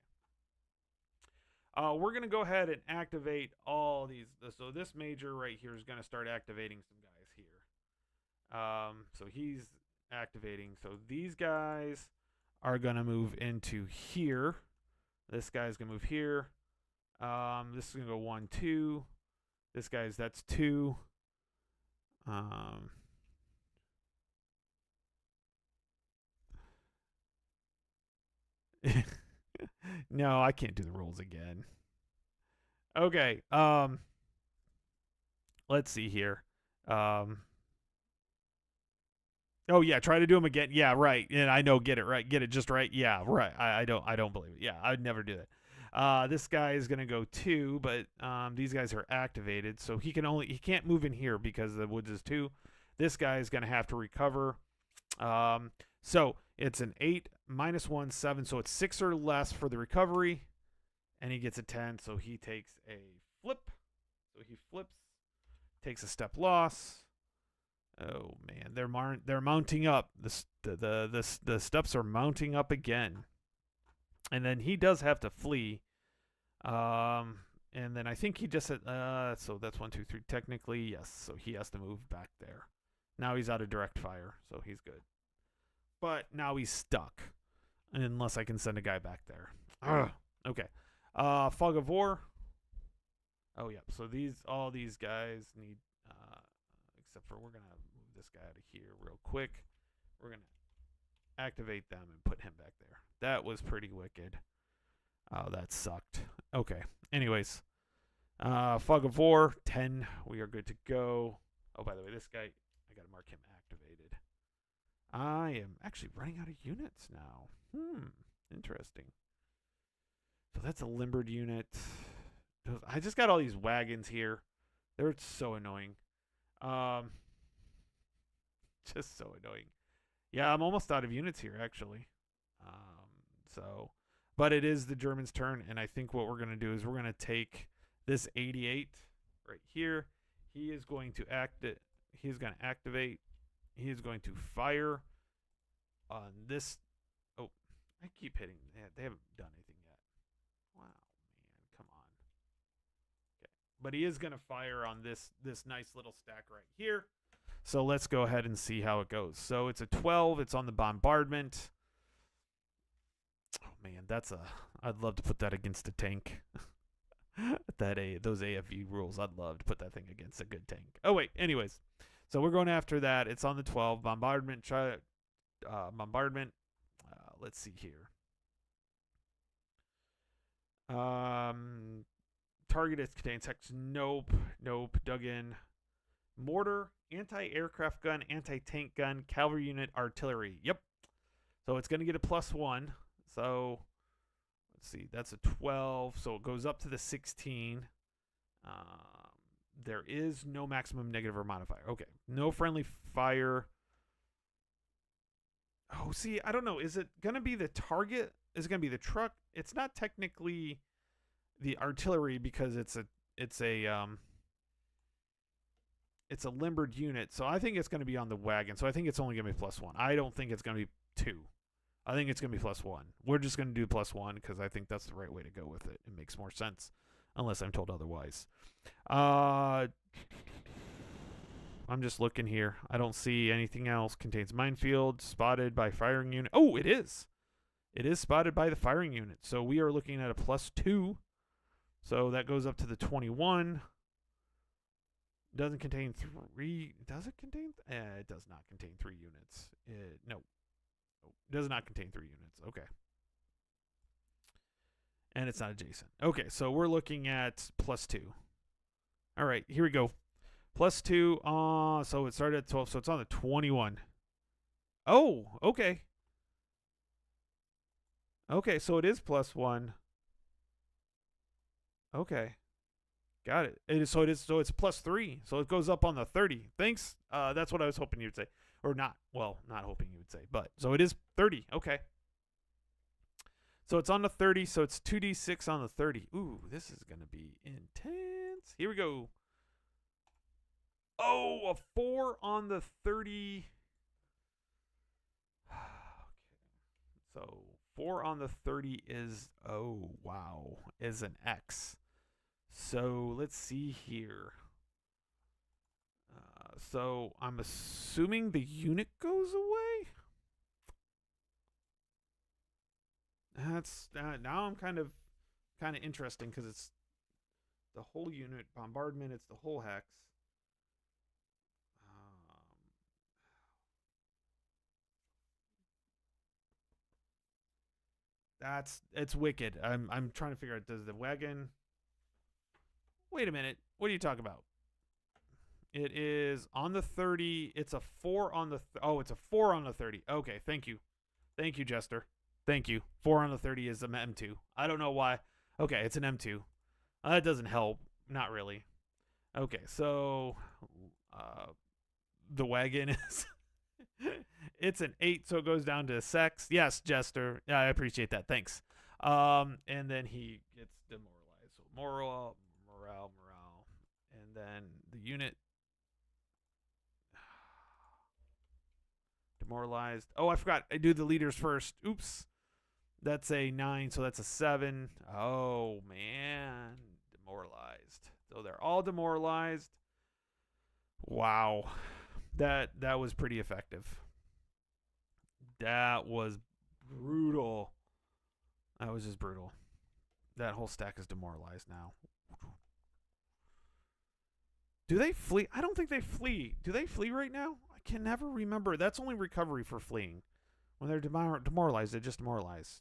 We're going to go ahead and activate all these. So this major right here is going to start activating some guys here. So he's activating. So these guys are going to move into here. This guy's going to move here. This is going to go 1, 2. This guy's, that's 2. No, I can't do the rules again. Okay. Let's see here. Oh yeah, try to do them again. Yeah, right. And I know, get it right. Get it just right. Yeah, right. I don't believe it. Yeah, I'd never do that. This guy is gonna go 2, but these guys are activated, so he can't move in here because the woods is 2. This guy is gonna have to recover. So it's an 8 minus 1, 7. So it's 6 or less for the recovery, and he gets a 10. So he takes a flip. So he flips, takes a step loss. Oh man, they're mounting up. The steps are mounting up again, and then he does have to flee. And then I think he just said, so that's 1, 2, 3. Technically, yes. So he has to move back there. Now he's out of direct fire, so he's good. But now he's stuck, unless I can send a guy back there. Okay. Fog of War. Oh yeah. So all these guys need, except for we're gonna move this guy out of here real quick. We're gonna activate them and put him back there. That was pretty wicked. Oh, that sucked. Okay. Anyways, Fog of War 10. We are good to go. Oh, by the way, this guy, I gotta mark him activated. I am actually running out of units now. Interesting. So that's a limbered unit. I just got all these wagons here. They're so annoying. Just so annoying. Yeah, I'm almost out of units here, actually. But it is the Germans' turn, and I think what we're going to do is we're going to take this 88 right here. He is going to He's going to activate. He is going to fire on this. Oh, I keep hitting. They haven't done anything yet. Wow, man, come on. Okay, but he is going to fire on this nice little stack right here. So let's go ahead and see how it goes. So it's a 12. It's on the bombardment. Oh man, I'd love to put that against a tank. Those AFV rules, I'd love to put that thing against a good tank. Oh wait, anyways. So we're going after that. It's on the 12. Bombardment. Bombardment. Let's see here. Target contains hex. Nope. Dug in. Mortar, anti-aircraft gun, anti-tank gun, cavalry unit, artillery. Yep. So it's going to get a +1. So let's see. That's a 12. So it goes up to the 16. There is no maximum negative or modifier. Okay. No friendly fire. Oh, see, I don't know. Is it going to be the target? Is it going to be the truck? It's not technically the artillery because it's a limbered unit. So I think it's going to be on the wagon. So I think it's only going to be +1. I don't think it's going to be 2. I think it's going to be +1. We're just going to do +1 because I think that's the right way to go with it. It makes more sense unless I'm told otherwise. I'm just looking here. I don't see anything else. Contains minefield. Spotted by firing unit. Oh, it is. It is spotted by the firing unit. So we are looking at a +2. So that goes up to the 21. Doesn't contain 3. Does it contain? It does not contain 3 units. No. Does not contain 3 units. Okay. And it's not adjacent. Okay, so we're looking at +2. All right, here we go. +2. So it started at 12, so it's on the 21. Oh, okay. Okay, so it is +1. Okay. Got it. So it's +3. So it goes up on the 30. Thanks. That's what I was hoping you'd say. Or not. Well, not hoping you would say, but so it is 30. Okay. So it's on the 30, so it's 2d6 on the 30. Ooh, this is going to be intense. Here we go. Oh, a 4 on the 30. Okay. So 4 on the 30 is, oh, wow, is an X. So let's see here. So I'm assuming the unit goes away. That's now I'm kind of interesting because it's the whole unit bombardment. It's the whole hex. Um, it's wicked. I'm trying to figure out, does the wagon? Wait a minute. What are you talking about? It is on the 30. It's a 4 on the oh, it's a 4 on the 30. Okay, thank you. Thank you, Jester. Thank you. 4 on the 30 is an M2. I don't know why. Okay, it's an M2. That doesn't help. Not really. Okay, so the wagon is it's an 8, so it goes down to sex. Yes, Jester. Yeah, I appreciate that. Thanks. And then he gets demoralized. So morale. And then the unit demoralized. Oh, I forgot. I do the leaders first. Oops. That's a 9, so that's a 7. Oh, man. Demoralized. So they're all demoralized. Wow. That was pretty effective. That was brutal. That was just brutal. That whole stack is demoralized now. Do they flee? I don't think they flee. Do they flee right now? I can never remember. That's only recovery for fleeing. When they're demoralized, they're just demoralized.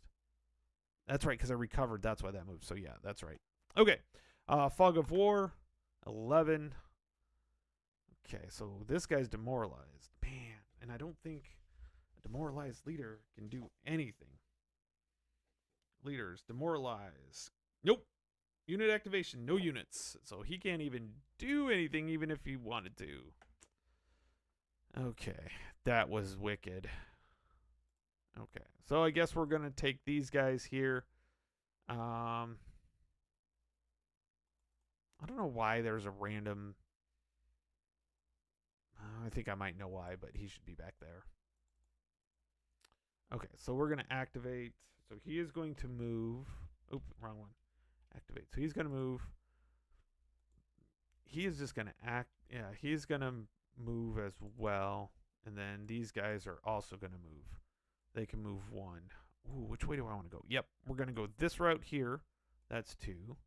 That's right, because I recovered. That's why that moved. So, yeah, that's right. Okay. Fog of War, 11. Okay, so this guy's demoralized. Man, and I don't think a demoralized leader can do anything. Leaders, demoralized. Nope. Unit activation, no units. So he can't even do anything even if he wanted to. Okay, that was wicked. Okay, so I guess we're going to take these guys here. I don't know why there's a random... I think I might know why, but he should be back there. Okay, so we're going to activate. So he is going to move. Oops, wrong one. Activate. So he's going to move. He is just going to act. Yeah, he's going to move as well. And then these guys are also going to move. They can move 1. Ooh, which way do I want to go? Yep, we're going to go this route here. That's 2.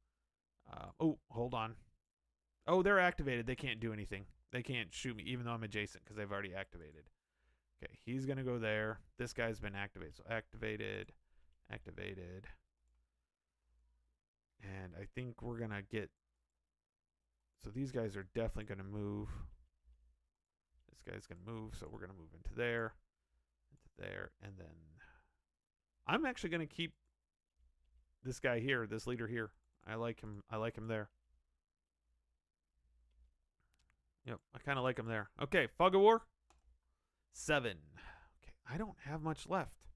Oh, hold on. Oh, they're activated. They can't do anything. They can't shoot me, even though I'm adjacent, because they've already activated. Okay, he's going to go there. This guy's been activated. So activated. And I think we're going to get... So these guys are definitely going to move. This guy's going to move, so we're going to move into there. And then I'm actually going to keep this guy here, this leader here. I like him there. Yep, I kind of like him there. Okay, Fog of War. 7. Okay, I don't have much left.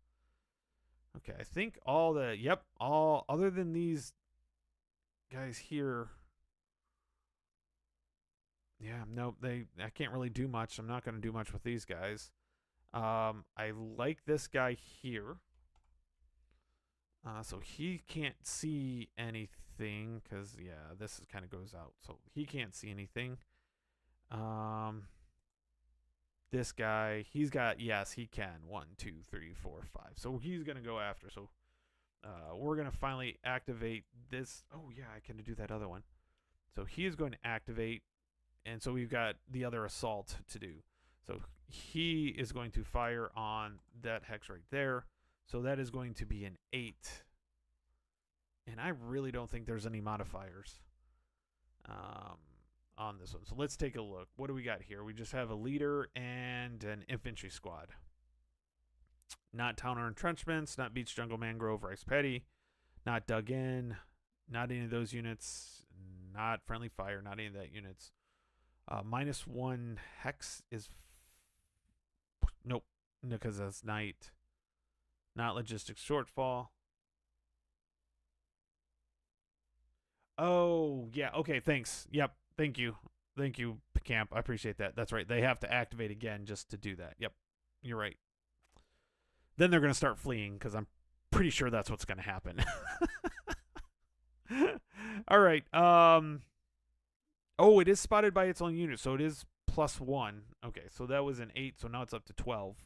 Okay, I think all other than these guys here. Yeah, no, I can't really do much. I'm not going to do much with these guys. I like this guy here. So he can't see anything because, yeah, this kind of goes out. So he can't see anything. This guy, he's got, yes, he can. 1, 2, 3, 4, 5. So he's going to go after. So we're going to finally activate this. Oh, yeah, I can do that other one. So he is going to activate. And so we've got the other assault to do. So he is going to fire on that hex right there. So that is going to be an 8. And I really don't think there's any modifiers on this one. So let's take a look. What do we got here? We just have a leader and an infantry squad. Not town or entrenchments, not beach, jungle, mangrove, rice paddy, not dug in, Not any of those units. Not friendly fire. Not any of that units. -1 hex is nope, because that's night. Not logistics shortfall. Oh yeah, okay, thanks. Yep, thank you, Camp. I appreciate that. That's right. They have to activate again just to do that. Yep, you're right. Then they're gonna start fleeing because I'm pretty sure that's what's gonna happen. All right. Oh, it is spotted by its own unit, so it is +1. Okay, so that was an 8, so now it's up to 12.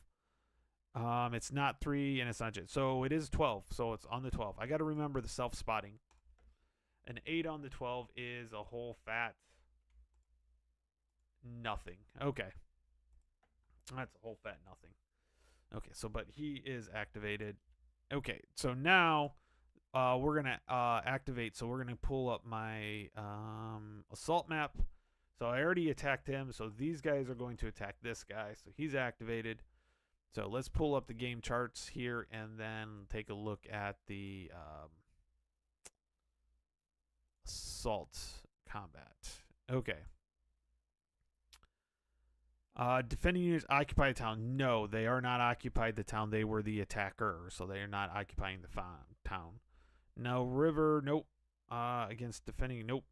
It's not 3 and it's not jet. So it is 12. So it's on the 12. I got to remember the self-spotting. An 8 on the 12 is a whole fat nothing. Okay. That's a whole fat nothing. Okay, so but he is activated. Okay, so now we're going to activate. So we're going to pull up my assault map. So I already attacked him. So these guys are going to attack this guy. So he's activated. So let's pull up the game charts here and then take a look at the assault combat. Okay. Defending units occupy the town. No, they are not occupied the town. They were the attacker, so they are not occupying the town. No river. Nope. Against defending. Nope.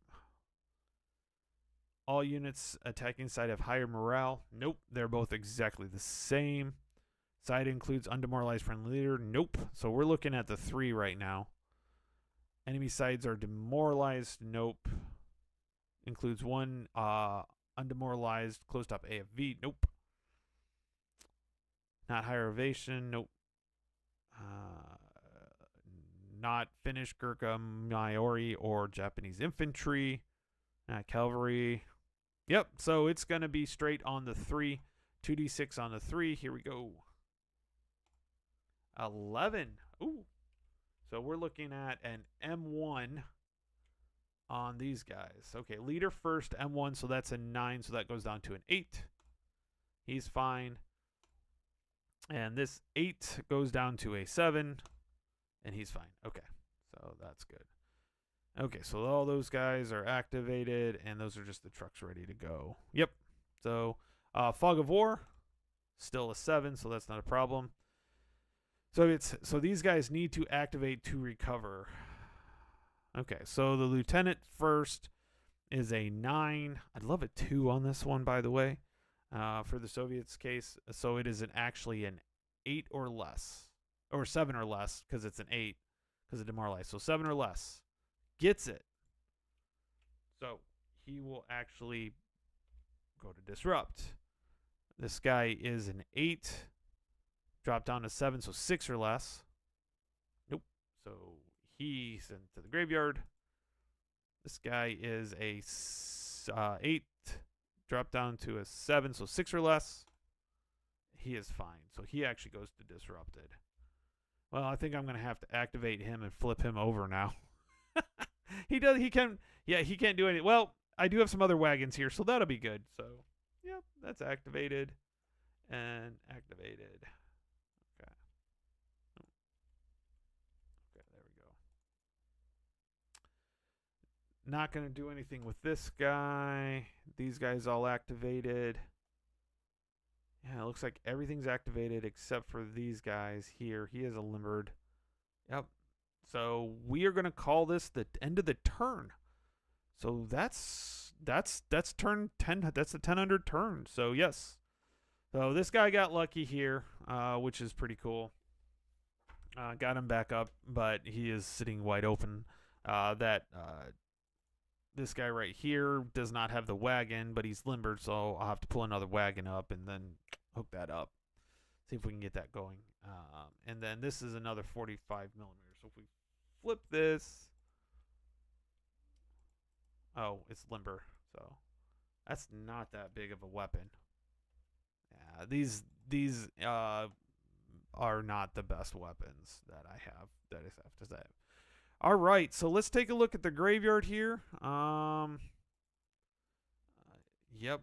All units attacking side have higher morale. Nope. They're both exactly the same. Side includes undemoralized friendly leader. Nope. So we're looking at the 3 right now. Enemy sides are demoralized. Nope. Includes 1 undemoralized closed top AFV. Nope. Not higher elevation. Nope. Not Finnish, Gurkha, Maori, or Japanese infantry. Not cavalry. Yep. So it's going to be straight on the 3. 2d6 on the 3. Here we go. 11. Ooh. So we're looking at an M1 on these guys. Okay, leader first, M1, so that's a 9, so that goes down to an 8. He's fine. And this 8 goes down to a 7, and he's fine. Okay, so that's good. Okay, so all those guys are activated, and those are just the trucks ready to go. Yep. So Fog of War, still a 7, so that's not a problem. So these guys need to activate to recover. Okay, so the lieutenant first is a 9. I'd love a 2 on this one, by the way, for the Soviets' case. So it is actually an 8 or less, or 7 or less, because it's an 8, because it demoralized. So 7 or less gets it. So he will actually go to disrupt. This guy is an 8. Drop down to 7, so 6 or less. Nope. So he's sent to the graveyard. This guy is a 8. Drop down to a 7, so 6 or less. He is fine. So he actually goes to disrupted. Well, I think I'm going to have to activate him and flip him over now. He can't do anything. Well, I do have some other wagons here, so that'll be good. So, yep, that's activated and activated. Okay. Okay, there we go. Not going to do anything with this guy. These guys all activated. Yeah, it looks like everything's activated except for these guys here. He is a limbered. Yep. So we are going to call this the end of the turn. So that's turn 10. That's the 1000 turn. So yes. So this guy got lucky here, which is pretty cool. Got him back up, but he is sitting wide open. This guy right here does not have the wagon, but he's limbered, so I'll have to pull another wagon up and then hook that up. See if we can get that going. And then this is another 45 millimeters. So if we flip this, oh, it's limber. So that's not that big of a weapon. Yeah, these are not the best weapons that I have. That I have to say. All right, so let's take a look at the graveyard here. Yep.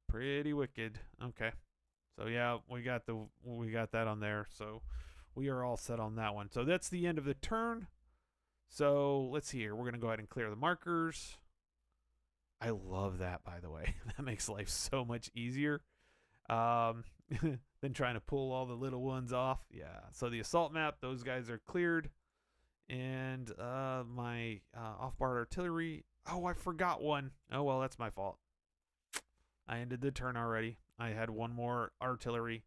Pretty wicked. Okay. So yeah, we got that on there. So we are all set on that one. So that's the end of the turn. So let's see here. We're going to go ahead and clear the markers. I love that, by the way. That makes life so much easier than trying to pull all the little ones off. Yeah. So the assault map, those guys are cleared. And my off-guard artillery. Oh, I forgot one. Oh, well, that's my fault. I ended the turn already. I had one more artillery,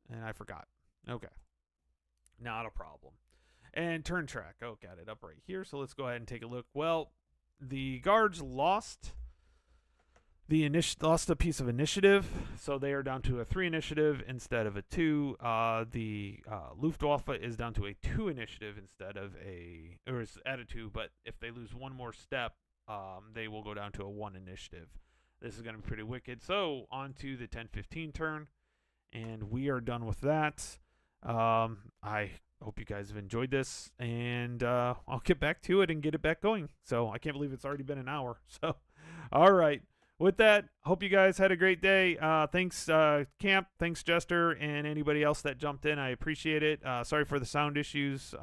and I forgot. Okay. Not a problem. And turn track. Oh, got it up right here. So let's go ahead and take a look. Well, the guards lost lost a piece of initiative, so they are down to a 3 initiative instead of a 2. The Luftwaffe is down to a 2 initiative instead of or is at a 2, but if they lose one more step, they will go down to a 1 initiative. This is going to be pretty wicked. So on to the 10-15 turn, and we are done with that. I hope you guys have enjoyed this, and I'll get back to it and get it back going. So I can't believe it's already been an hour. So, all right. With that, hope you guys had a great day. Thanks, Camp. Thanks, Jester, and anybody else that jumped in. I appreciate it. Sorry for the sound issues.